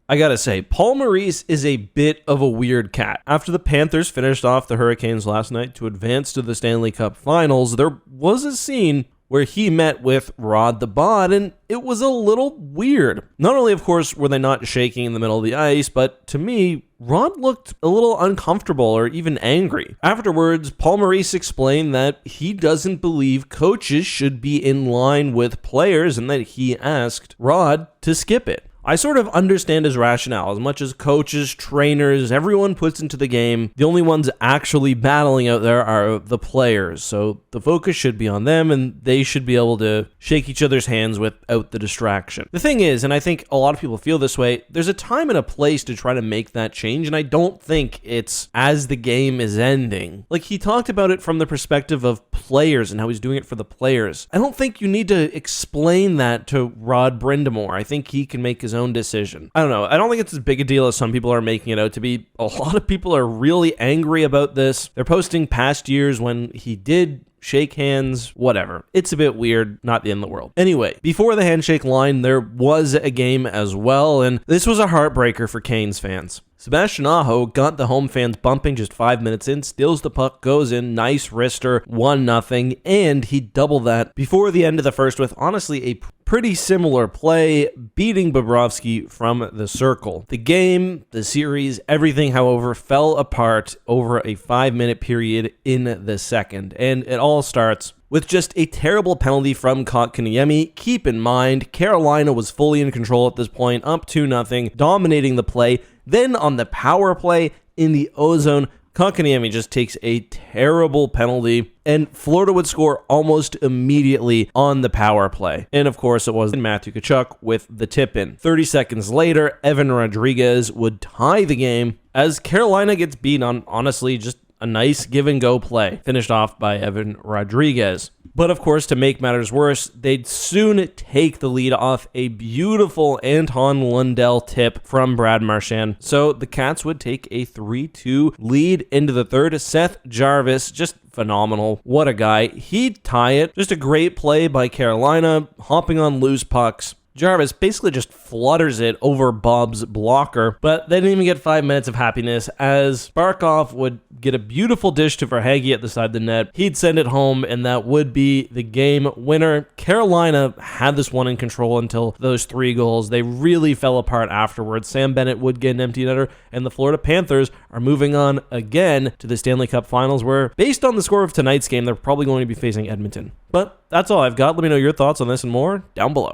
I gotta say, Paul Maurice is a bit of a weird cat. After the Panthers finished off the Hurricanes last night to advance to the Stanley Cup Finals, there was a scene where he met with Rod the Bod, and it was a little weird. Not only, of course, were they not shaking in the middle of the ice, but to me, Rod looked a little uncomfortable or even angry. Afterwards, Paul Maurice explained that he doesn't believe coaches should be in line with players and that he asked Rod to skip it. I sort of understand his rationale. As much as coaches, trainers, everyone puts into the game, the only ones actually battling out there are the players. So the focus should be on them, and they should be able to shake each other's hands without the distraction. The thing is, and I think a lot of people feel this way, there's a time and a place to try to make that change, and I don't think it's as the game is ending. Like, he talked about it from the perspective of players and how he's doing it for the players. I don't think you need to explain that to Rod Brind'Amour. I think he can make his own decision. I don't know. I don't think it's as big a deal as some people are making it out to be. A lot of people are really angry about this. They're posting past years when he did shake hands, whatever. It's a bit weird, not the end of the world. Anyway, before the handshake line, there was a game as well, and this was a heartbreaker for Canes fans. Sebastian Aho got the home fans bumping just 5 minutes in, steals the puck, goes in, nice wrister, 1-0, and he doubled that before the end of the first with honestly a pretty similar play, beating Bobrovsky from the circle. The game, the series, everything, however, fell apart over a 5-minute period in the second, and it all starts with just a terrible penalty from Kotkaniemi. Keep in mind, Carolina was fully in control at this point, up 2-0, dominating the play. Then on the power play in the O-zone, Kotkaniemi just takes a terrible penalty, and Florida would score almost immediately on the power play. And of course, it was Matthew Tkachuk with the tip-in. 30 seconds later, Evan Rodriguez would tie the game as Carolina gets beat on, honestly, just a nice give-and-go play, finished off by Evan Rodriguez. But of course, to make matters worse, they'd soon take the lead off a beautiful Anton Lundell tip from Brad Marchand. So the Cats would take a 3-2 lead into the third. Seth Jarvis, just phenomenal. What a guy. He'd tie it. Just a great play by Carolina, hopping on loose pucks. Jarvis basically just flutters it over Bob's blocker, but they didn't even get 5 minutes of happiness as Barkov would get a beautiful dish to Verhaeghe at the side of the net. He'd send it home, and that would be the game winner. Carolina had this one in control until those 3 goals. They really fell apart afterwards. Sam Bennett would get an empty netter, and the Florida Panthers are moving on again to the Stanley Cup Finals, where, based on the score of tonight's game, they're probably going to be facing Edmonton. But that's all I've got. Let me know your thoughts on this and more down below.